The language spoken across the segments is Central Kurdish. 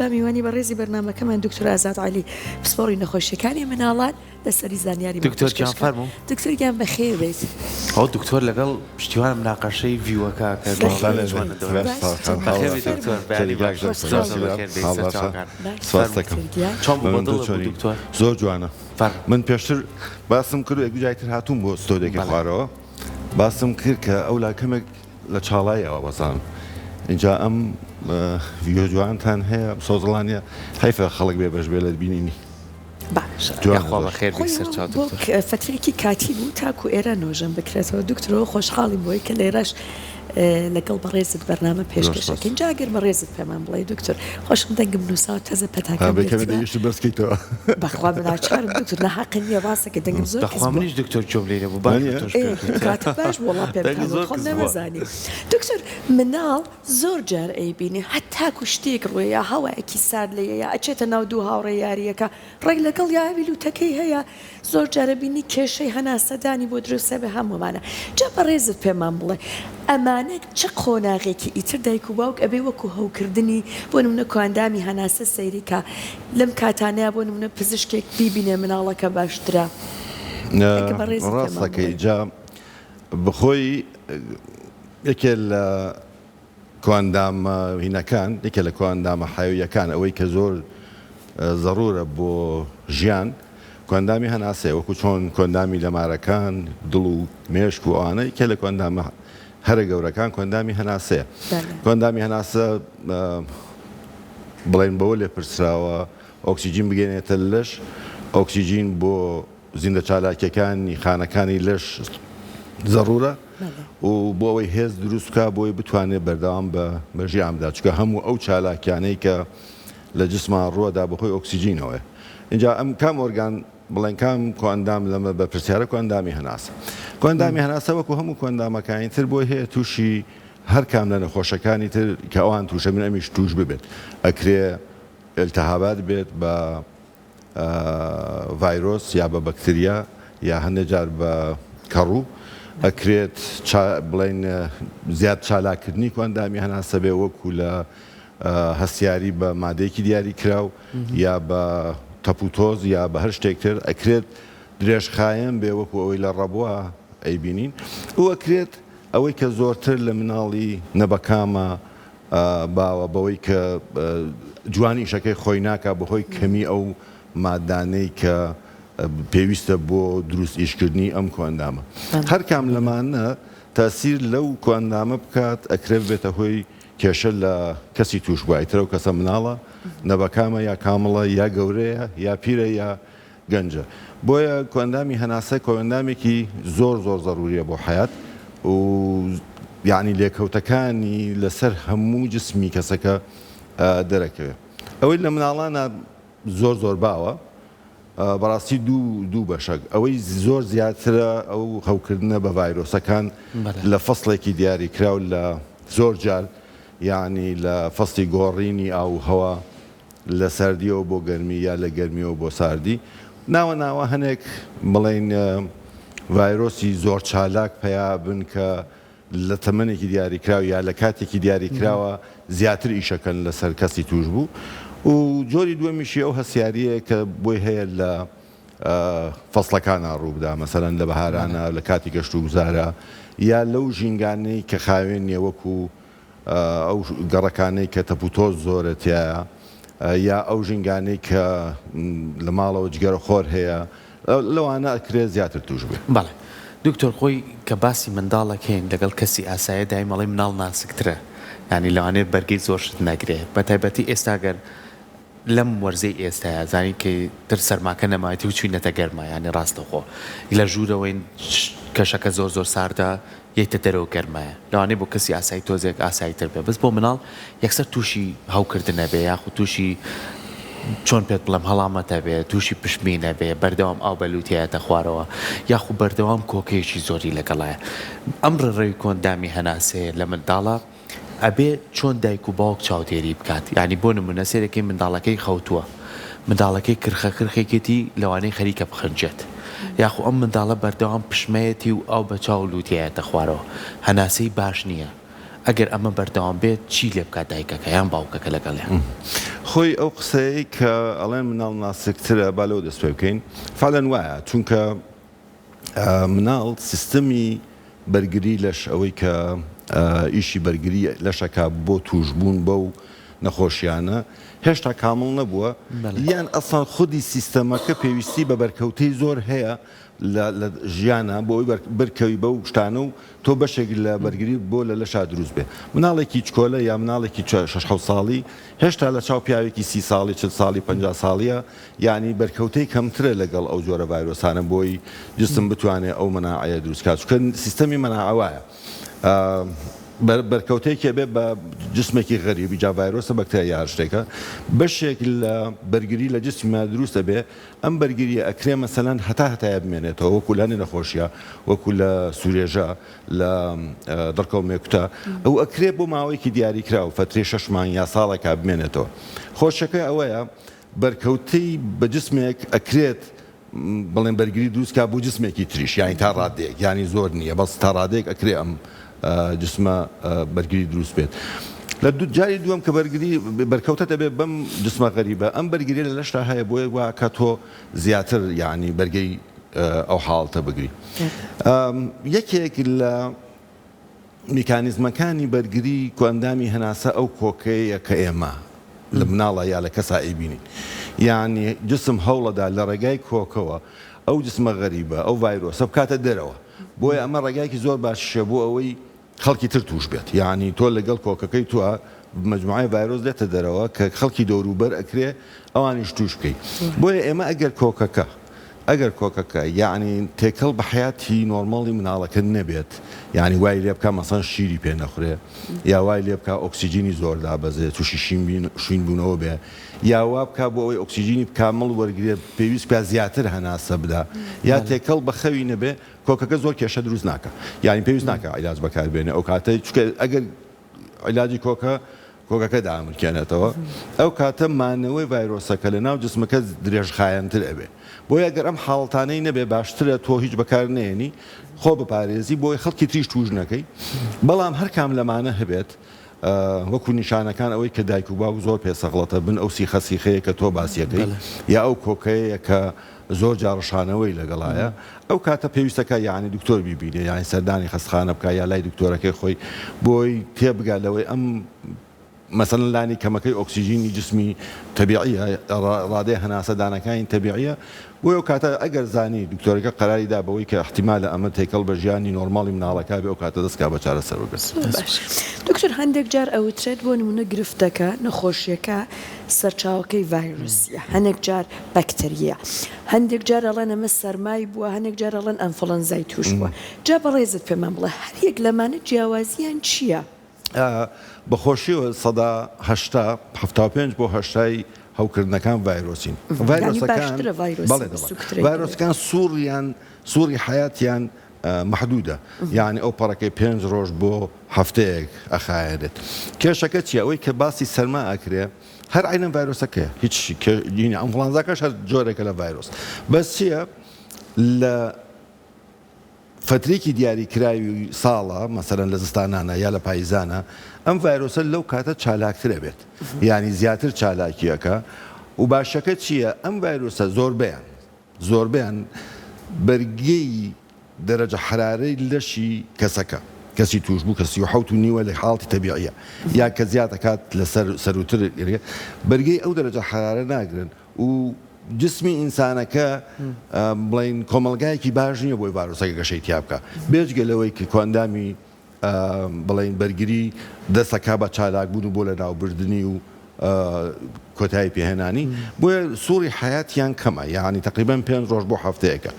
با میوانی بە ڕێزی بەرنامەکەمان دکتۆر ئازاد عەلی پسپۆڕی نەخۆشیەکانی مناڵان لەسەری زانیاری دکتۆر گیان فەرموو دکتۆریان بەخێر بێت ئەو دکتۆر لەگەڵ پشتیوانم ناقەشەی ڤیوەکە زۆر جوانە. من پێشتر باسم کرد و یەکجایتر هاتووم بۆ ستۆدێکی خوارەوە باسم کرد کە ئەو لاکەمێک لە چاڵایەوە بەزانم اینجا ئەم ڤیۆ جوانتان هەیە سۆزڵانیە حیفە خەڵک بێ بەش بێ لە بینینی فترێکی کاتی بوو تاکو ئێرە نۆژەم بکرێتەوە دکتۆرەوە خۆشحاڵی بۆی کە لێرەش لەگەڵ بەڕێزت بەرنامە پێشکەشەکەین جاگەر بەڕێزت پێمان بڵێ دکتۆر خۆشم دەنگم نووساوە تەزە پەتاکەشت بەرزکەیتەوە بەخوا بەناچارم دکتۆر لە حەقی نییە باسەکە دەنگم زۆر منیش دکتۆر جۆم لێرە بوو کاتە باش وەڵا پێ خۆ نەمەزانی دکتۆر مناڵ زۆر جار ئەیبینی هەتاکو شتێک ڕوێ یا هەوایەکی سارد لێیە یا ئەچێتە ناو دوو هاوڕێ یاریەکە ڕێک لەگەڵ یاویل و تەکەی هەیە زۆر جارە بینی کێشەی هەناسەدانی بۆ دروستە بە هەمومانە جا بەڕێزت پێمان بڵێ ئەمانە چه قۆناغێکی ئیتر دایک و باوک ئەبێ وەکو هەوکردنی بۆ نمونە کواندامی هەناسە سەیریکە لەم کاتانەیە بۆ نمونە پزیشکێک بیبینێ مناڵەکە باشترە ڕاستەکەی جا بخۆی یەکێ لە کواندامە هینەکان یەکێ لە کواندامە حیویەکان ئەوەی کە زۆر ضرورە بۆ ژیان کواندامی هەناسەیە وەکو چۆن کۆندامی لەمارەکان دڵ و مێشک و ئەوانە یەکێ لە کواندامە هەرە گەورەکان کۆندامی هەناسەیە کۆندامی هەناسە بڵێن بەوە لێ پرسراوە ئۆکسیجین بگەێنێتە لەش ئۆکسیجین بۆ زیندە چالاکیەکانی خانەکانی لەش ضرورە و بۆ ئەوەی هێز دروستکە بۆی بتوانێت بەردەوام بە ژیاندا چکە هەموو ئەو چالاکیانەی کە لە جسمان ڕووەدا بەخۆی ئۆکسیجینەوەی اینجا ئەم کام ئۆرگان بڵێن کام کۆندام لەمە بە پرسیارە کۆندامی هەناسە کۆندامی هەناسە وەکو هەموو کۆندامەکانی تر بۆ هەیە تووشی هەر کام لە نەخۆشەکانی تر کە ئەوان تووشە من ئەمیش توش ببێت ئەکرێ ئەلتەهابات بێت بە ڤایرۆس یا بە بەکتریا یا هەندێک جار بە کەڕوو ئەکرێت بڵێن زیاد چالاکردنی کۆندامی هەناسە بێ وەکو لە هەستیاری بە مادەیەکی دیاری کراو یا بە تەپوتۆز یا بە هەر شتێکتر ئەکرێت درێژخایەن بێ وەکو ئەوەی لە ڕەبووە ئەیبینین و ئەکرێت ئەوەی کە زۆرتر لە مناڵی نەبەکامە باوە بەوەی کە جوانی ئیشەکەی خۆی ناکە بەهۆی کەمی ئەو مادانەی کە پێویستە بۆ دروست ئیشکردنی ئەم کۆندامە هەر کام لەمانە تاسیر لەو کۆندامە بکات ئەکرێت بێتە هۆی کێشە لە کەسی توش بایترە و کەسە مناڵە نەبەکامە یا کامڵە یا گەورەیە یا پیرە یا گەنجە بۆیە کۆندامی هەناسە کۆندامێکی زۆر زۆر ضروریە بۆ حیات و یعنی لێکەوتەکانی لەسەر هەموو جسمی کەسەکە دەرەکەوێت ئەوەی لە مناڵانە زۆر زۆر باوە بەڕاستی دوو بەشەک ئەوەی زۆر زیاترە ئەو هەوکردنە بە ڤایرۆسەکان لە فەسڵێکی دیاری کراو لە زۆر جار یعنی لە فەسڵی گۆڕینی ئاو هەوا لە ساردیەوە بۆ گەرمی یا لە گەرمیەوە بۆ ساردی ناوە هەنێک بڵێن ڤایرۆسی زۆر چالاک پیا بن کە لە تەمەنێکی دیاری کراو یا لە کاتێکی دیاری کراوە زیاتر ئیشەکەن لەسەر کەسی توش بوو و جۆری دووەمیشی ئەو هەسیاریە کە بۆی هەیە لە فەسڵەکانە ڕووبدا مەسەرەن لە بەهارانە لە کاتی گەشت و گوزارە یا لەو ژینگانەی کە خاوێنیە وەکو ئەو گەڕەکانەی کە تەپوتۆز زۆرەتیایە یا ئەو ژینگانەی کە لە ماڵەوە جگەرە خۆر هەیە لەوانە ئەکرێ زیاتر توش بێت بەڵێ دکتۆر خۆی کە باسی منداڵەکەین لەگەڵ کەسی ئاسایە دای مەڵی مناڵ ناسکترە ینی لەوانێت بەرگی زۆرشت نەگرێت بە تایبەتی ئێستاگەر لەم وەرزەی ئێستاە زانی کە تر سەرماکە نەمایەتی و چوینەتە گەرمە ینی ڕاستەخۆ لە ژوورەوەی کەشەکە زۆر زۆر ساردە یەکتە دەرەوە گەرمایە لەوانەیە بۆ کەسی ئاسایی تۆزێک ئاساییتر بێ بەس بۆ مناڵ یەکسەر تووشی هەوکردنە بێ یاخود تووشی چۆن پێت بڵم هەڵامەتە بێ تووشی پشمینە بێ بەردەوام ئاو بەلووتایەتە خوارەوە یاخود بەردەوام کۆکەیەکی زۆری لەگەڵایە ئەم ڕێڕەوی کۆندامی هەناسەیە لە منداڵە ئەبێ چۆن دایک و باوک چاودێری بکات ینی بۆ نمونە سێرەکەی منداڵەکەی خەوتووە منداڵەکەی کرخەکەیەتی لەوانەی خەریکە بخەنجێت یاخو ئەم منداڵە بەردەوام پشمەیەتی و ئەو بە چاو لووتایەتە خوارەوە هەناسەی باش نییە ئەگەر ئەمە بەردەوام بێت چی لێ بکات دایکەکە یان باوکەکە لەگەڵیان خۆی ئەو قسەی کە ئەڵێن مناڵ ناسکترە با لەوە دەست پێ بکەین فعلەن وایە چونکە مناڵ سیستەمی بەرگری لەش ئەوەی کە ئیشی بەرگری لەشەکە بۆ توشبوون بەو نەخۆشیانە هێشتا کامڵ نەبووە یان ئەسان خودی سیستەمەکە پێویستی بە بەرکەوتەی زۆر هەیە لە ژیانە بۆ ئەوی بەرکەوی بەو شتانە و تۆ بەشێک لە بەرگری بۆ لە لەشا دروست بێ مناڵێکی چکۆلە یا مناڵێکی 6 ساڵی هێشتا لە چاو پیاوێکی 30 ساڵی 40 ساڵی 50 ساڵیە یعنی بەرکەوتەی کەمترە لەگەڵ ئەو جۆرە ڤایرۆسانە بۆی جسم بتوانێت ئەو مەناعەیە دروستکات چونکە سیستەمی مەناعەوایە بەرکەوتەیەکێ بێ بە جسمێکی غەریبی جا ڤایرۆسە بەکتێریا هەر شتێکە بەشێک لە بەرگری لە جسمە دروستە بێ ئەم بەرگریە ئەکرێ مەسەلەن هەتایە بمێنێتەوە وەکو لانی نەخۆشیە وەکو لە سوورێژە لە دڕکەومێکوتە ئەو ئەکرێ بۆ ماوەیەکی دیاریکرا و فترێ 6 مانگ یا ساڵێکا بمێنێتەوە خۆشەکەی ئەوەیە بەرکەوتەی بە جسمێک ئەکرێت بڵێن بەرگری دروستکە بۆ جسمێکی تریش یانی تا ڕادێک ینی زۆر نییە بەس تا ڕادێک ئەکرێ ئەم جسمە بەرگری دروست بێت لە جاری دووەم کە بەرگری بەرکەوتە دەبێت بەم جسمە غەریبە ئەم بەرگری لە لەشتا هەیە بۆیە وا کە تۆ زیاتر یعنی بەرگەی ئەو حاڵتە بگری یەکێک لە میکانیزمەکانی بەرگری کۆندامی هەناسە ئەو کۆکەیە کە ئێمە لە مناڵە یا لە کەسا ئەیبینین یعنی جسم هەوڵەدا لە ڕێگای کۆکەوە ئەو جسمە غەریبە ئەو ڤایرۆسە بکاتە دەرەوە بۆیە ئەمە ڕێگایکی زۆر باشە بۆ ئەوەی خەڵکی تر توش بێت یعنی تۆ لەگەڵ کۆکەکەی توە مجموعی ڤایرۆس دێتە دەرەوە کە خەڵکی دەوروبەر ئەکرێ ئەوانیش توش بکەیت بۆیە ئێمە ئەگەر کۆکەکە یعنی تێکەڵ بە حیاتی نۆرماڵی مناڵەکە نەبێت یعنی وای لێ بکە مەسەن شیری پێ نەخورێ یا وای لێ بکە ئۆکسیجینی زۆر دابەزێت تووشی شوین بوونەوە بێ یا وا بکە بۆ ئەوەی ئۆکسیجینی کامڵ وەرگێت پێویست پێ زیاتر هەناسە بدا یا تێکەڵ بە خەوی نەبێ کۆکەکە زۆر کێشە دروست ناکە یعنی پێویست ناکە عیلاج بەکاربێنێ ئەو کاتەی چونکە ئەگەر عیلاجی کۆکەکە دامرکێنێتەوە ئەو کاتە مانەوەی ڤایرۆسەکە لە ناو جسمەکە درێژخایەنتر ئەبێ بۆیە ئەگەر ئەم حاڵتانەی نەبێ باشترە تۆ هیچ بەکار نێنی خۆ بپارێزی بۆی خەڵکی تریش توش نەکەی بەڵام هەر کام لەمانە هەبێت وەکو نیشانەکان ئەوەی کە دایک و باوک زۆر پێسەغڵەتە بن ئەو سیخەسیخەیە کە تۆ باسیەکەی یا ئەو کۆکەیە کە زۆر جاڕشانەوەی لەگەڵایە ئەو کاتە پێویستەکە یعنی دکتۆر بیبینێ یانی سەردانی خەستخانە بکە یا لای دکتۆرەکەی خۆی بۆی تێبگا لەوەی ئەم مثلا لانی کەمەکەی ئۆکسیژینی جسمی تەبیعیە ڕادێ هەناسە دانەکانی تەبیعیە بۆ ئەو کاتە ئەگەر زانی دکتۆرەکە قەراریدا بەوەی کە احتیمالە ئەمە تێکەڵ بە ژیانی نۆرماڵی مناڵەکە بێ ئەو کاتە دەستکا بە چارەسەر بگەست دکتۆر هەندێک جار ئەوترێت بۆ نمونە گرفتەکە نەخۆشیەکە سەرچاوەکەی ڤایرۆسیە هەندێک جار بەکتەریە هەندێک جار ئەڵێن ئەمە سەرمای بووە هەندێک جار ئەڵێن ئەنفڵەنزای توش بووە جا بەڕێزت پێمان بڵێ هەر یەک لەمانە جیاوازیان چییە؟ بەخۆشیەوە 75 بۆ 80 هەوکردنەکان ڤایرۆسین ڤایرۆسەکان سووری حیاتیان محدودە یعنی ئەو پەڕەکەی 5 ڕۆژ بۆ هەفتەیەک ئەخایەنێت کێشەکە چیە ئەوەی کە باسی سەرما ئەکرێ هەر عینەن ڤایرۆسەکەیە هیچ ئەنفڵەنزاکەش هەر جۆرێکە لە ڤایرۆس بەس چییە لە فترێکی دیاریکراوی ساڵە مەسەرەن لە زستانانە یا لە پاییزانە ئەم ڤایرۆسە لەو کاتە چالاکترە بێت یعنی زیاتر چالاکیەکە و باشەکە چییە ئەم ڤایرۆسە زۆربیان بەرگەی دەرەجە حرارەی لەشی کەسەکە کەسی توش بوو کەسی و حوت و نیوە لە حاڵی تەبیعیە یا کە زیاتەکات لە سەروتر بەرگەی ئەو دەرەجە حرارە ناگرن و جسمی ئینسانەکە بڵین کۆمەلگایەکی باش نییە بۆی ڤایرۆسەکە گەشەی تیا بکە بێجگە لەوەی کە کۆندامی بڵین بەرگری دەستەکە بە چالاکبوون و بۆ لە ناوبردننی و کۆتایی پێهێنانی بۆیە سووری حیاتیان کەمە یعنی تقریبان 5 ڕۆژ بۆ هەفتەیەەکە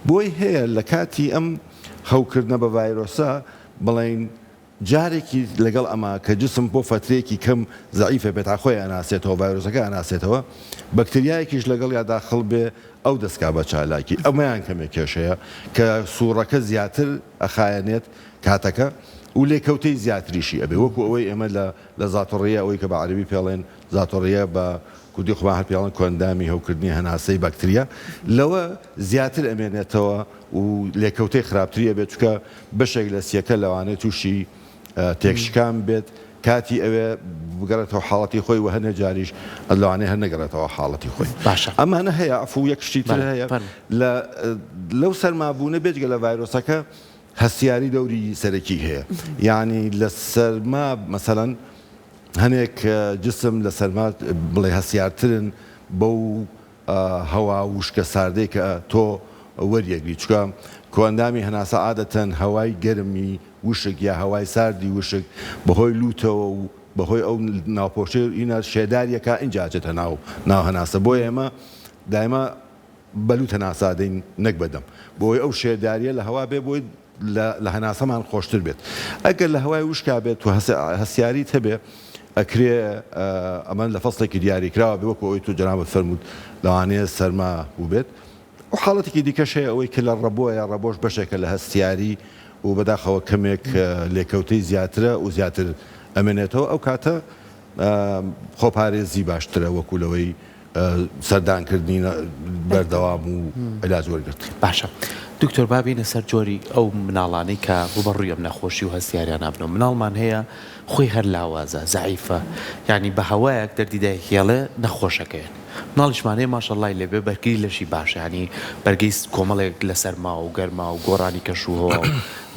بۆی هەیە لە کاتی ئەم هەوکردنە بە ڤایرۆسە بڵین جارێکی لەگەڵ ئەمە کە جسم بۆ فترێکی کەم زەعیفە بێت خۆی ئەناسێتەوە ڤایرۆسەکە ئەناسێتەوە بەکتریایەکیش لەگەڵ یا داخڵ بێ ئەو دەستکا بە چالاکی ئەمەیان کەمێک کێشەیە کە سوورەکە زیاتر ئەخایەنێت کاتەکە و لێکەوتەی زیاتریشی ئەبێ وەکو ئەوەی ئێمە لە زاتۆڕیە ئەوەی کە بە عەرەبی پێڵێن زاتۆڕیە بە کوردی خۆمان هەر پێڵێن کۆندامی هەوکردنی هەناسەی بەکتریە لەوە زیاتر ئەمێنێتەوە و لێکەوتەی خراپتریە بێت چونکە بەشێک لە سیەکە لەوانەیە تووشی تێکشکان بێت کاتی ئەوێ بگەڕێتەوە حاڵەتی خۆی و هەنێ جاریش لەوانەیە هەر نەگەڕێتەوە حاڵەتی خۆی باشە ئەمانە هەیە ئەفو یەک شتی تر هەیە لەو سەرمابوونە بێجگە لە ڤایرۆسەکە هەستیاری دەوری سەرەکی هەیە یعنی لە سەرما مەسەڵەن هەنێک جسم لە سەرما بڵێ هەستیارترن بەو هەوا وشکە ساردەی کە تۆ وەریەگری چکە کۆندامی هەناسە عادەتەن هەوای گەرمی وشک یا هەوای ساردی وشک بەهۆی لوتەوە و بەهۆی ئەو ناوپۆشەی ئینە شێداریەکە ئینجاچێتە ناو هەناسە بۆ ئێمە دایما بەلوت هەناسادەین نەک بەدەم بۆی ئەو شێداریە لە هەوا بێ بۆی لە هەناسەمان خۆشتر بێت ئەگەر لە هەوای وشکا بێت و هەسیاریت هەبێ ئەکرێ ئەمە لە فەسڵێکی دیاریکراوە بێ وەکو ئەوی تۆ جەنابەت فەرموود لەوانەیە سەرما بوو بێت و حاڵەتێکی دیکەش هەیە ئەوەی کە لە ڕەبۆ یا ڕەبۆش بەشێکە لە هەستیاری و بەداخەوە کەمێک لێکەوتەی زیاترە و زیاتر ئەمێنێتەوە ئەو کاتە خۆپارێزی باشترە وەکو لەوەی سەردانکردنی بەردەوام و علاج وەرگرت. باشە دکتۆر بابینە سەر جۆری ئەو مناڵانەی کە بوبەڕووی ئەم نەخۆشی و هەستیاریان نابنەوە مناڵمان هەیە خۆی هەر لاوازە زعیفە یعنی بە هەوایەک دەردیدای هێڵێ نەخۆشەکەیان مناڵیشمانەیە ماشەڵڵای لێبێ بەرگری لەشی باشە ینی بەرگەی کۆمەڵێک لەسەر ماوە و گەرما و گۆڕانی کەشوهەوە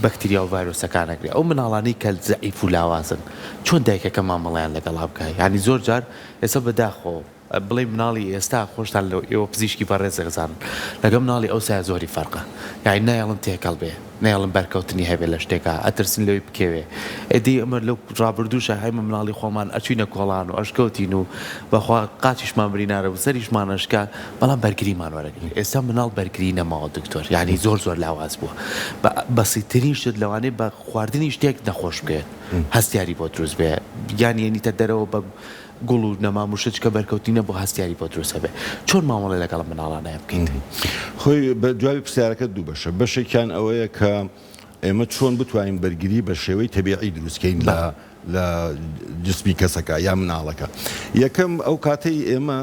بەکتریا و ڤایرۆسەکانەگرێ ئەو مناڵانەی کە زعیف و لاوازن چۆن دایکەکە مامەڵیان لەگەڵا بکە ینی زۆر جار ئێستا بەداخۆ بڵێ مناڵی ئێستا خۆشتان لەو ئێوە پزیشکی بەڕێزەغزانن لەگە مناڵی ئەو سای زۆری فەرقە یعنی نایڵم تێکەڵ بێ نایڵم بەرکەوتنی هەبێت لە شتێکە ئەترسن لەوەی بکەوێ ئەدی ئەمە لەو ڕابردووشە هەیمە مناڵی خۆمان ئەچوینە کۆڵان و ئەشکەوتین و بەخوا قاچیشمان بڕینارە و سەریشمانەشکا بەڵام بەرگریمان وەرەگرین ئێستا مناڵ بەرگری نەماوە دکتۆر یعنی زۆر لاواز بووە بەسیترین شت لەوانەیە بە خواردنی شتێک نەخۆش بکەێت هەستیاری بۆ دروست بێ یانی ئەنیتە دەرەوە بە گوڵ و نەماموشت کە بەرکەوتینە بۆ هەستیاری بۆ دروست هەبێ چۆن مامەڵێ لەگەڵ مناڵانەیە بکەین خۆی بە جوابی پرسیارەکە دوو بەشە بەشێکیان ئەوەیە کە ئێمە چۆن بتوانین بەرگری بە شێوەی تەبیعی دروستکەین لە جسمی کەسەکە یا مناڵەکە یەکەم ئەو کاتەی ئێمە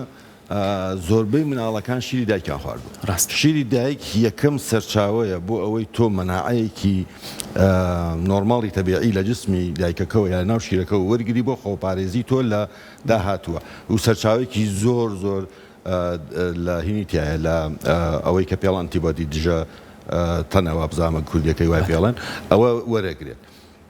زۆربەی مناڵەکان شیری دایکیان خواردوو ڕاست شیری دایک یەکەم سەرچاوەیە بۆ ئەوەی تۆ مەناعەیەکی نۆرماڵی تەبیعی لە جسمی دایکەکەەوە یا ناو شیرەکە و وەرگری بۆ خۆپارێزی تۆ لە داهاتووە و سەرچاوێکی زۆر لە هینیتیایە لە ئەوەی کە پێڵ ئەنتیبۆدی دژە تەنەوە بزانمە کوردیەکەی وای پێڵێن ئەوە وەرەگرێت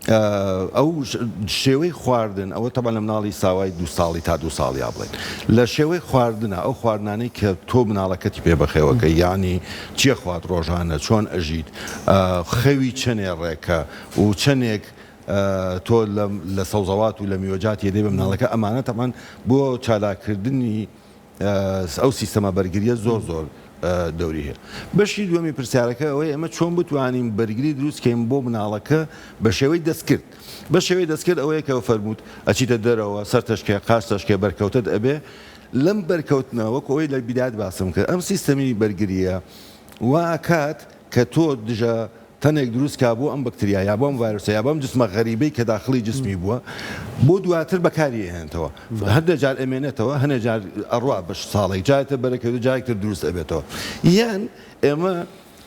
ئەو شێوەی خواردن ئەوە تەبەن لە مناڵی ساوای 2 ساڵی تا 2 ساڵی بڵێن لە شێوەی خواردنە ئەو خواردنانەی کە تۆ مناڵەکەتی پێ بەخێوەکە یعنی چیە خوارد ڕۆژانە چۆن ئەژیت خەوی چەنێ ڕێکە و چەندێک تۆ لە سەوزەوات و لە میوەجات یێدەی بە مناڵەکە ئەمانە تەمان بۆ چالاکردنی ئەو سیستەمە بەرگریە زۆر دەوری هەیە بەشی دووەمی پرسیارەکە ئەوەی ئەمە چۆن بتوانین بەرگری دروستکەین بۆ مناڵەکە بە شێوەی دەستکرد بە شێوەی دەستکرد ئەوەیە کە فەرمووت ئەچیتە دەرەوە سەر تەشکێ قاش تەشکێ بەرکەوتت ئەبێ لەم بەرکەوتنەوە وەک ئەوەی لە بیدات باسم کرد ئەم سیستەمی بەرگریە واکات کە تۆ دژە تەنێک دروستکا بۆ ئەم بەکتریا یا بۆ ئەم ڤایرۆسە یا بۆ ئەم جسمە غەریبەی کە داخلی جسمی بووە بۆ دواتر بەکاری هێنێتەوە هەندێک جار ئەمێنێتەوە هەندێک جار ئەڕوا بە ساڵێک جایتە بەرەکەوت جایەکتر دروست ئەبێتەوە یان ئێمە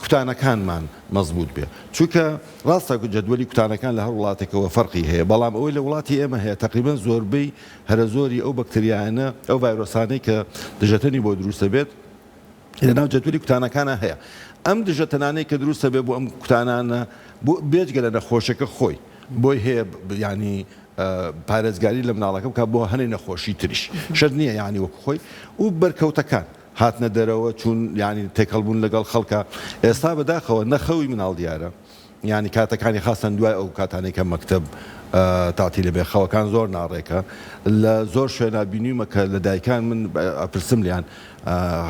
کوتانەکانمان مەزبوط بێ چونکە ڕاستە جەدوەلی کوتانەکان لە هەر وڵاتێکەوە فەرقی هەیە بەڵام ئەوەی لە وڵاتی ئێمە هەیە تقریبا زۆربەی هەرە زۆری ئەو بەکتریانە ئەو ڤایرۆسانەی کە دژەتەنی بۆ دروستە بێت لەناو جەدوەلی کوتانەکانە هەیە ئەم دژەتەنانەی کە دروستە بێ بۆ ئەم کوتانانە بۆ بێجگە لە نەخۆشەکە خۆی بۆی هەیە ینی پارێزگاری لە مناڵەکە بکە بۆ هەنێ نەخۆشی تریش شەر نییە یعنی وەکو خۆی و بەرکەوتەکان هاتنە دەرەوە چون ینی تێکەڵبوون لەگەڵ خەڵکە ئێستا بەداخەوە نەخەوی مناڵ دیارە ینی کاتەکانی خاستن دوای ئەو کاتانێک کە مەکتەب تاتی لەبێ خەوەکان زۆر ناڕێکە لە زۆر شوێنە بینیمە کە لە دایکان من ئەپرسم لیان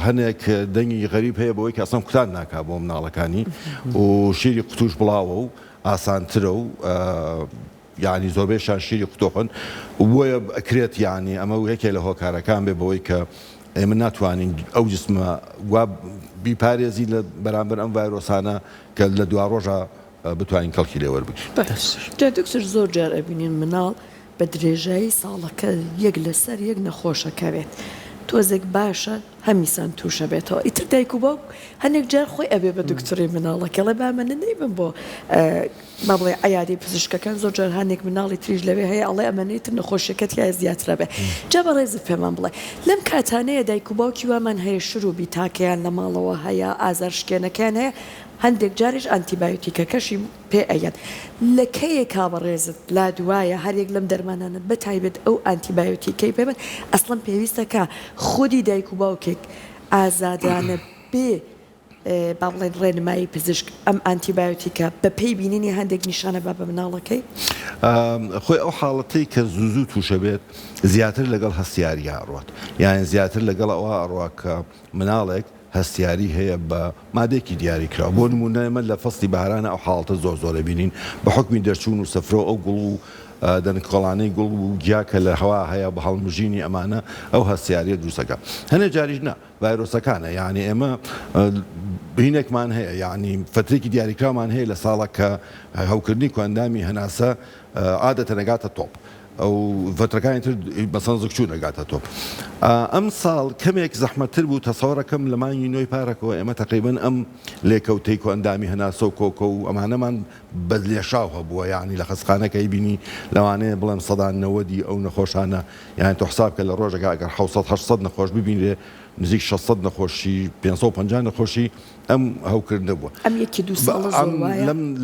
هەنێک دەنگی غەریب هەیە بەوەی کە ئەسڵم کوتان ناکا بۆ مناڵەکانی و شیری قوتوش بڵاوە و ئاسانترە و یعنی زۆربەیشان شیری قوتۆخن بۆیە ئەکرێت یعنی ئەمە یەکێ لە هۆکارەکان بێ بەوەی کە ئێمە ناتوانین ئەو جسمە وا بیپارێزی لە بەرامبەر ئەم ڤایرۆسانە کە لە دوا ڕۆژە بتوانین کەڵکی لێ وەربگرین. دکتۆر زۆر جار ئەبینین مناڵ بە درێژایی ساڵەکە یەک لەسەر یەک نەخۆشەکەوێت تۆ تۆزێک باشە هەمیسان تووشە بێتەوە ئیتر دایک و باوک هەندێک جار خۆی ئەبێ بە دکتۆری مناڵەکەڵێ بامەنە نەیبم بۆ با بڵێ عیادی پزیشکەکان زۆر جار هەندێک مناڵی تریژ لەوێ هەیە ئەڵێ ئەمەنێتر نەخۆشیەکەت یا زیاترە بێ جا بە ڕێزت پێمان بڵێ لەم کاتانەیە دایک و باوکی وامان هەیە شروعی تاکەیان لە ماڵەوە هەیە ئازار شکێنەکان هەیە هەندێک جاریش ئەنتیبایۆتیکەکەشی پێ ئەیەن لە کەیە کا بە ڕێزت لا دوایە هەرێک لەم دەرمانانە بەتایبێت ئەو ئەنتیبایۆتیکەی پێبن ئەسڵم پێویستەکە خودی دایک و باوکێک ئازادانە بێ با بڵێن ڕێنمایی پزیشک ئەم ئەنتیبایۆتیکە بە پێی بینینی هەندێک نیشانە بە مناڵەکەی خۆی ئەو حاڵەتەی کە زوو تووشە بێت زیاتر لەگەڵ هەستیاری هاڕات یان زیاتر لەگەڵ ئەوە ئەڕواکە مناڵێک هەستیاری هەیە بە مادێکی دیاریکرا بۆ نمونە ئێمە لە فەستی بارانە ئەو حاڵەتە زۆرە بینین بە حکمی دەرچوون و سەفرۆ ئەو گوڵ و دەنکۆڵانەی گوڵ و گیاکە لە هەوا هەیە بە هەڵمژینی ئەمانە ئەو هەستیاریە دروستەکە هەنێ جاریش نە ڤایرۆسەکانە یعنی ئێمە بینێکمان هەیە یعنی فترێکی دیاریکرامان هەیە لە ساڵێک کە هەوکردنی کوێندامی هەناسە عادەتە نەگاتە تۆپ ئەو ڤەترەکانی تر بەسەن زگچوو نەگاتە تۆپ ئەم ساڵ کەمێک زەحمەتتر بوو تەسەوەڕەکەم لە مانگی نۆی پارەکەەوە ئێمە تقریبن ئەم لێکەوتەی کوێندامی هەناسە و کۆکە و ئەمانەمان بەدلێشاو هەبووە یعنی لە خەسخانەکەی بینی لەوانەیە بڵێم سەدان نەوەدی ئەو نەخۆشانە یعنی تۆ حساب کە لە ڕۆژێکا ئەگەر 700 نەخۆش ببینێ نزیک 600 نەخۆشی 550 نەخۆشی ئەم هەوکردنە بووە ئەم یەکی دو ساڵ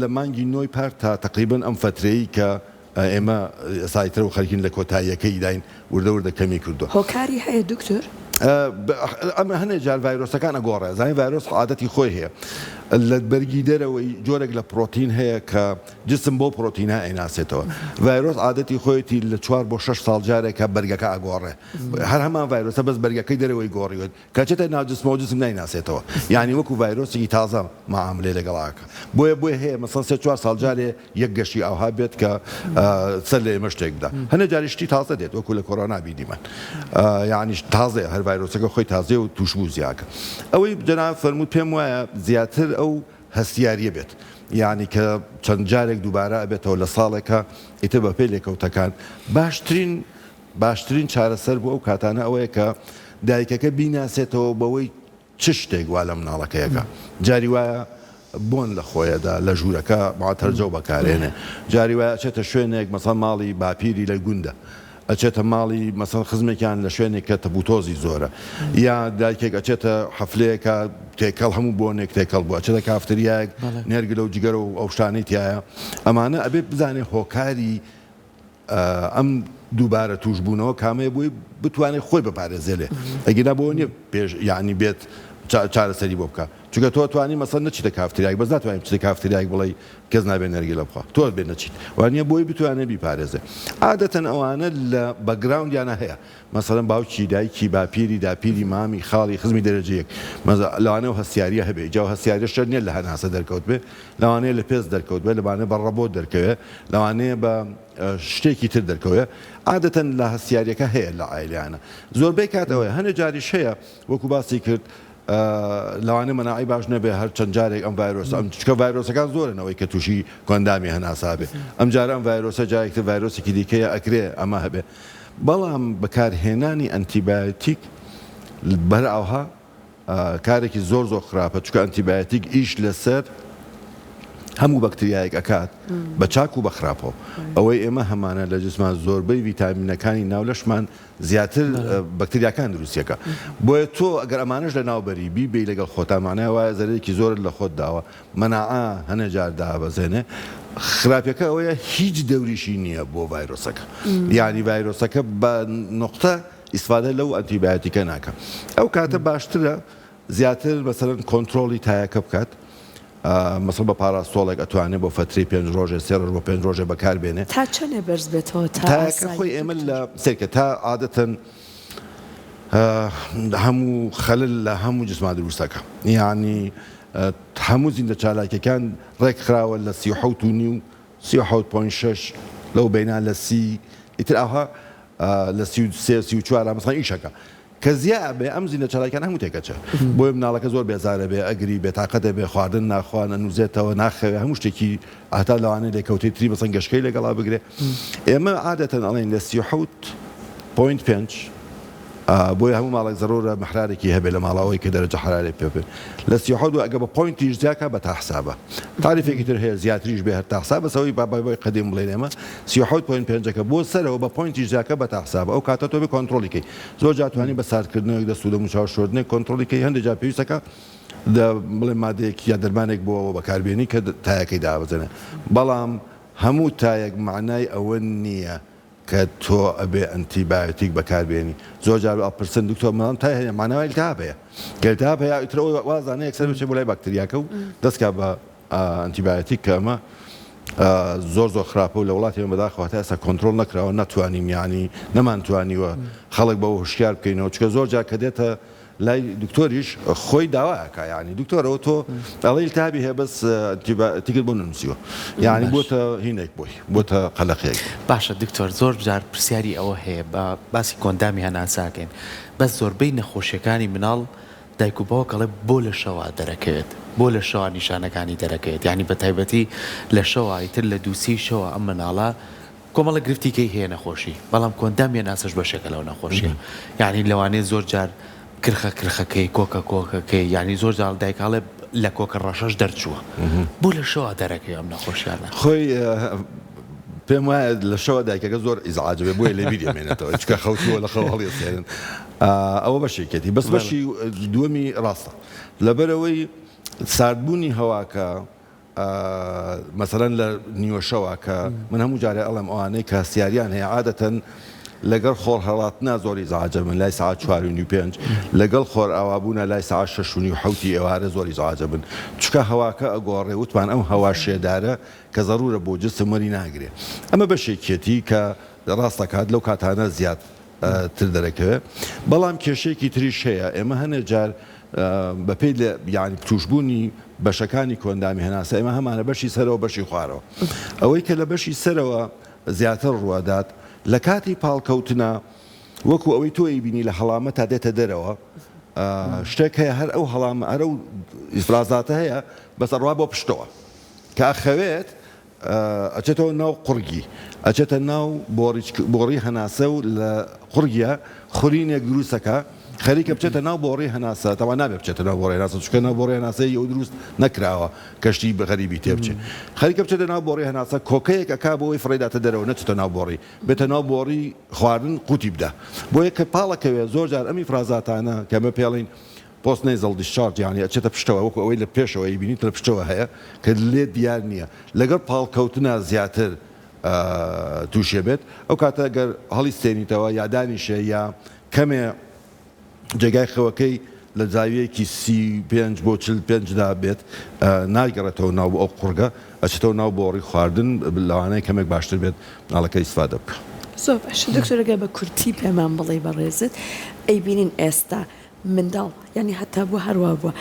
لە مانگی نۆی پار تا تقریبن ئەم فترەیە کە ئێمە سایتر و خەرکین لە کۆتاییەکەی داین وردە کەمی کردو هۆکاری هەیە دکتۆر ئەمە هەنێک جار ڤایرۆسەکان ئەگۆڕێ زانین ڤایرۆس عادەتی خۆی هەیە لە بەرگی دەرەوەی جۆرێک لە پرۆتین هەیە کە جسم بۆ پرۆتینە ئەیناسێتەوە ڤایرۆس عادەتی خۆیەتی لە 4 بۆ 6 ساڵ جارێکە بەرگەکە ئەگۆڕێ هەر هەمان ڤایرۆسە بەس بەرگەکەی دەرەوەی گۆڕیوت کەچێتە ناو جسمەوە جسم نایناسێتەوە یعنی وەکو ڤایرۆسێکی تازە معاملێ لەگەڵاکە بۆیە هەیە مەسەڵ 3-4 ساڵ جارێ یەک گەشتی ئەوها بێت کە سەر لە ئێمە شتێکدا هەنێ جاری شتی تازە دێت وەکو لە کۆرۆنا بینیمان یعنی تازەیە هەر ڤایرۆسەکە خۆی تازێ و توشبوو زیاکە ئەوەی جەناب فەرموود پێم وایە زیاتر ئەو هەستیاریە بێت یعنی کە چەند جارێک دووبارە ئەبێتەوە لە ساڵێکە ئیتر بە پێی لێکەوتەکان باشترین چارەسەر بۆ ئەو کاتانە ئەوەیە کە دایکەکە بیناسێتەوە بەوەی چ شتێک وا لە مناڵەکەیەکە جاری وایە بۆن لە خۆیەدا لە ژوورەکە ماتەرجە و بەکارێنێ جاری وایە چێتە شوێنێک مەسەڵ ماڵی باپیری لە گوندە ئەچێتە ماڵی مەسەڵ خزمێکیان لە شوێنێک کە تەبوتۆزی زۆرە یا دایکێک ئەچێتە حەفلەیەکە تێکەڵ هەموو بۆنێک تێکەڵ بووە ئەچێتە کافتریایەک نێرگلە و جگەرە و ئەو شتانەی تایە ئەمانە ئەبێ بزانێ هۆکاری ئەم دووبارە توشبوونەوە کامەیە بووی بتوانێت خۆی بپارێزێ لێ ئەگینا بۆ نیە پێش یعنی بێت چارەسەری بۆ بکە چونکە تۆ توانی مەسەڵ نەچیتە کافتریایەک بەس ناتوانین بچیتە کافتریایەک بڵێ کەس نابێت نەرگیلە بخوا تۆ بێ نەچیت وانە بۆی بتوانێت بیپارێزێ عادەتەن ئەوانە لە بەگراوندیانە هەیە مەسەڵەن باوکی دایکی باپیری داپیری مامی خاڵی خزمی دەرەجەیەک لەوانەیە هەستیاریە هەبێ جا هەستیاریە شەر نیە لە هەناسە دەرکەوت بێ لەوانەیە لە پێست دەرکەوت بێ لەوانەیە بە ڕەبۆت دەرکەوێت لەوانەیە بە شتێکی تر دەرکەوێت عادەتەن لە هەستیاریەکە هەیە لە ئایلانە زۆربەی کاتەوەی هەنێ جاریش هەیە وەکو باسی کرد لەوانێ مەناعی باش نەبێ هەر چەند جارێک ئەم ڤایرۆس ئەم چکە ڤایرۆسەکان زۆرنەوەی کە تووشی کوێندامی هەناسا بێ ئەم جارە ئەم ڤایرۆسە جارێکتر ڤایرۆسێکی دیکەیە ئەکرێ ئەمە هەبێ بەڵام بەکارهێنانی ئەنتیبایۆتیک بەر ئەوها کارێکی زۆر خراپە چکە ئەنتیبایۆتیک ئیش لەسەر هەموو بەکتریایەک ئەکات بە چاک و بەخراپەوە ئەوەی ئێمە هەمانە لە جسمان زۆربەی ڤیتامینەکانی ناولەشمان زیاتر بەکتریاکان دروستیەکە بۆیە تۆ ئەگەر ئەمانش لە ناوبەری بی لەگەڵ خۆتامانەیە وایە زەرێکی زۆر لە خۆت داوە مەناعە هەنێ جار دابەزێنێ خراپەکە ئەوەیە هیچ دەوریشی نییە بۆ ڤایرۆسەکە یعنی ڤایرۆسەکە بە نقطە ئیسفادە لەو ئەنتیبایۆتیکە ناکە ئەو کاتە باشترە زیاتر مەسەڵەن کۆنتترۆلی تایەکە بکات مەسڵ بە پاراستۆڵێک ئەتوانێت بۆ فتری 5 ڕۆژێ 3 ڕۆژ بۆ 5 ڕۆژێ بەکاربێنێ تا چەندێ بەرز بێتەوە تاکە خۆی ئێمە لە سێکە تا عادەتەن هەموو خەلل لە هەموو جسما دروستەکە یعنی هەموو زیندە چالاکیەکان ڕێک خراوە لە 37.5 37.6 لەو بینان لە 30 ئیتر ئەوها لە 33-34 مەسڵەن ئیشەکە کە زیاد بێ ئەم زیندە چالاکیان هەموو تێکەچە بۆی مناڵەکە زۆر بێزارە بێ ئەگری بێتاقەتە بێ خواردن ناخواانە نووزێتەوە ناخەوێ هەموو شتێکی ئاتا لەوانەیە لێکەوتی تری بەسەن گەشتەکەی لەگەڵا بگرێ ئێمە عادەتەن ئەڵێن لە 37.5 بۆیە هەموو ماڵێک زەرورە محرارێکی هەبێت لە ماڵەوەی کە دەرەجە حرارێ پێ بێت لە 37 ئەگە بە پوینتیش زیاکە بە تا حسابە تعریفێکی تر هەیە زیاتریش بێ هەر تا حساب بەسەوەی بابای قەدیم بڵێن ئێمە 37.5 بۆ سەرەوە بە پوینتیش زیاکە بە تا حسابە ئەو کاتە تۆ بێ کۆنتڕۆلیکەی زۆر جار توانی بە ساردکردنەوەی دەست و دەموچاو شۆردنێک کۆنتڕۆلیکەی هەندێک جار پێویستەکە بڵێ مادەیەک یا دەرمانێک بۆەوە بەکاربیێنی کە تایەکەی دابزێنە بەڵام هەموو تایەک معنای ئەوە نییە کە تۆ ئەبێ ئەنتیبایۆتیک بەکاربیێنی زۆر جار ئەپرسن دکتۆر مەڵام تا هەیە مانەوەی التهاب هەیە کە التهاب هەیە ئیترەوە وازانە یەکسەر بچێ بۆ لای باکتریاکە و دەستکا بە ئەنتیبایۆتیک کە ئەمە زۆر خراپە و لە وڵاتی ئێمە بەداخەوە تا ئێستا کۆنتڕۆڵ نەکراوە نەتوانیم یعنی نەمانتوانیوە خەڵک بەوە هوشیار بکەینەوە چکە زۆر جار کە دێتە لای دکتۆریش خۆی داوایەکە یعنی دکتۆرەوە تۆ ئەڵێ التهابی هەیە بەس ئەنتیبایۆتیکت بۆ نووسیوە یعنی بۆتە هینێک بۆی بۆتە قەلەقێک باشە دکتۆر زۆر جار پرسیاری ئەوە هەیە بە باسی کۆندامی هەناساکەین بەس زۆربەی نەخۆشیەکانی مناڵ دایک و باوکەڵێ بۆ لە شەوە دەرەکەوێت بۆ لە شەوە نیشانەکانی دەرەکەوێت یعنی بە تایبەتی لە شەوە ئیتر لە دووسی شەوە ئەم مناڵە کۆمەڵە گرفتیکەی هەیە نەخۆشی بەڵام کۆندامی هەناسەش بەشێکە لەو نەخۆشیە یعنی لەوانەیە زۆر جار کرخەکەی کۆکەکەی ینی زۆر جاڵ دایکاڵێ لە کۆکە ڕەشەش دەرچووە بۆ لە شەوە دەرەکەی ئەم نەخۆشیانە خۆی پێم وایە لە شەوە دایکەکە زۆر ئیزعاجبێ بۆیە لێ بیرێمێنێتەوە چکە خەوتووە لە خەو هەڵیێسێنن ئەوە بەشێکێتی بەس بەشی دووەمی ڕاستە لەبەرەوەی ساردبوونی هەواکە مەسەرەن لە نیوە شەواکە من هەموو جارێ ئەڵێم ئەوانەی کە سیاریان هەیە عادەتەن لەگەڵ خۆر هەڵاتنا زۆری زعاجە من لای ساعت 4:05 لەگەڵ خۆر ئاوابوونا لای ساعت 6:07 ئێوارە زۆری زعاجە بن چکە هەواکە ئەگۆڕێ وتمان ئەم هەوا شێدارە کە زەرورە بۆ جسم وەری ناگرێ ئەمە بەشێکێتی کە ڕاستەکات لەو کاتانە زیاد تر دەرەکەوێت بەڵام کێشەیەکی تریش هەیە ئێمە هەنێ جار بەپێی لە یعنی توشبوونی بەشەکانی کۆندامی هەناسە ئێمە هەمانە بەشی سەرەوە بەشی خوارەوە ئەوەی کە لە بەشی سەرەوە زیاتر ڕوادات لە کاتی پاڵکەوتنە وەکو ئەوەی تۆی بینی لە هەڵامە تا دێتە دەرەوە شتێک هەیە هەر ئەو هەڵامە ئەرە و ئیفرازاتە هەیە بەس ڕوا بۆ پشتەوە کە ئەخەوێت ئەچێتەوە ناو قورگی ئەچێتە ناو بۆڕی هەناسە و لە قورگە خورینێک دروستەکە خەریکە بچێتە ناو بۆڕی هەناسە تاوا نابێ بچێتە ناو بۆڕی هەناسە چکە ناو بۆڕی هەناسەی ئەو دروست نەکراوە کەشتی بەغەریبی تێبچێت خەریکە بچێتە ناو بۆڕی هەناسە کۆکەیەک ئەکا بۆی فڕێداتە دەرەوە نەچێتە ناو بۆڕی بێتە ناو بۆڕی خواردن قوتی بدە بۆ یەکە پاڵەکەوێ زۆر جار ئەمی فرازاتانە کەمە پێڵین پۆست نەیزڵ دیشارج یعنی ئەچێتە پشتەوە وەکو ئەوەی لە پێشەوەی بینیت لە پشتەوە هەیە کە لێ دیار نییە لەگەڵ پاڵکەوتنە زیاتر تووشێ بێت ئەو کاتە گەر هەڵی سێنیتەوە یا دانیشە یا کەمێ جێگای خەوەکەی لە زاویەیەکی 35 بۆ 45دا بێت ناگەڕێتەوە ناو ئەو قورگە ئەچێتەوە ناو بۆڕی خواردن لەوانەیە کەمێک باشتر بێت ناڵەکە ئیسفادە بکە زۆر باش دکتۆرەگە بە کورتی پێمان بڵێ بەڕێزت ئەی بینین ئێستا منداڵ ینی هەتا بوو هەروە بووە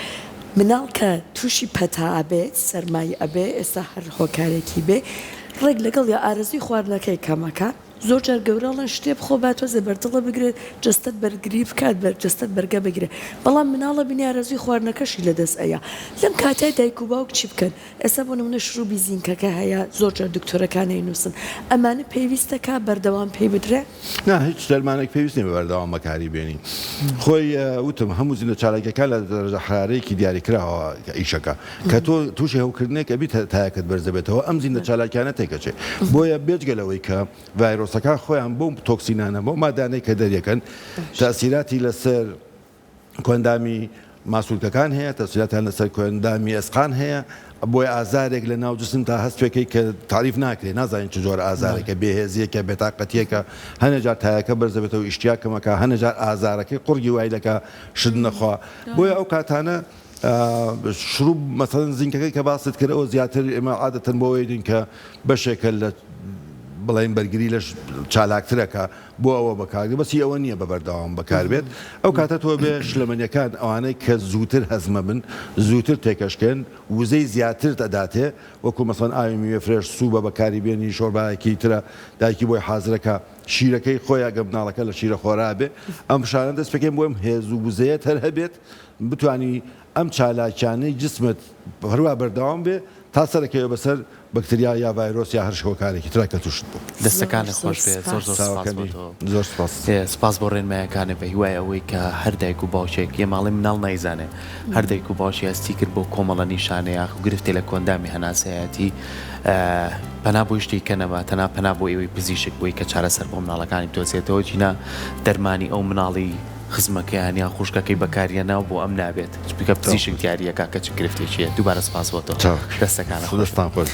مناڵ کە تووشی پەتا ئەبێت سەرمای ئەبێ ئێستا هەر هۆکارێکی بێ ڕێک لەگەڵ یا ئارەزوی خواردنەکەی کەمەکە زۆر جار گەورەڵەن شتێ بخۆ با تۆزێ بەردڵە بگرێت جستت بەرگری بکات جستت بەرگە بگرێت بەڵام مناڵە بینی ئارەزوی خواردنەکەشی لەدەست ئەیە لەم کاتای دایک و باوک چی بکەن ئێستا بۆ نمونە شروعی زینکەکە هەیە زۆر جار دکتۆرەکانی نووسن ئەمانە پێویستەکە بەردەوام پێی بدرێ نه هیچ دەرمانێک پێویست نیە بەردەوام بەکاری بێنی خۆی وتم هەموو زیینە چالاکیەکان لە دەرەجە حرارەیەکی دیاریکراوە ئیشەکە کە تۆ تووشی هەوکردنێک ئەبی تایەکەت بەرزە بێتەوە ئەم زیینە چالاکیانە تێکەچێت بۆیە بێجگەلەوەی کە ڤایرۆسەکان خۆیان بۆ تۆکسینانە بۆ مادانەی کە دەریەکەن تاسیراتی لەسەر کۆندامی ماسوولکەکان هەیە تەسیراتیان لەسەر کۆندامی ئەسقان هەیە بۆی ئازارێک لە ناو جسم تا هەستێکی کە تعریف ناکرێت نازانین چ جۆرە ئازارێکە بێهێزیەکە بێتاقەتیەکە هەنێ جار تایەکە بەرزە بێتەوە ئیشتیاکەمەکە هەنێ جار ئازارەکەی قورگی وای دەکا شت نەخوا بۆیە ئەو کاتانە شروع مەسەڵەن زینکەکەی کە باست کردەوە زیاتر ئێمە عادەتەن بۆ وێدین کە بەشێکە لە بڵین بەرگری لەش چالاکترەکە بۆ ئەوە بەکار بەسی ئەوە نییە بە بەردەوام بەکاربێت ئەو کاتە تۆ بێ شلەمەنیەکان ئەوانەی کە زووتر هەزمە بن زووتر تێکەشکێن وزەی زیاتر دەداتێ وەکو مەسەڵەن ئاوی میوە فرێش سووبە بەکاری بێنی شۆربایەکی ترە دایکی بۆی حازرەکە شیرەکەی خۆیان گە مناڵەکە لە شیرە خۆرا بێ ئەم شانە دەست پێکەم بۆ ئەم هێز و وزەیە هەر هەبێت بتانی ئەم چالاکیانەی جسمت هەروە بەردەوام بێ تا سەرەکەوە بەسەر بەکتریا یا ڤایرۆس یا هەر شۆکارێکی ترا کە توشت بوو. دەستەکانی خۆش بێ زۆر زۆر سپاس بۆ تۆ. زۆر سپاس. سپاس بۆ ڕێنمایەکانە بە هیوای ئەوەی کە هەر دایک و باوشێک یە ماڵی مناڵ نایزانێ هەر دایک و باشی هەستی کرد بۆ کۆمەڵە نیشانەیە و گرفتێ لە کۆندامی هەناسەیەتی پەنا بۆ شتی کەنەوە تەنا پەنا بۆ ئێوەی پزیشک بووی کە چارەسەر بۆ مناڵەکانی دۆزێتەوە چینە دەرمانی ئەو مناڵی خزمەکەیان یا خوشکەکەی بەکاریەناو بۆ ئەم نابێت بکە پزیشک دیارریەکە کە چ گرفتێکیە دووبارە سپاس بۆ تۆ دەستەکانە دەستان خۆش.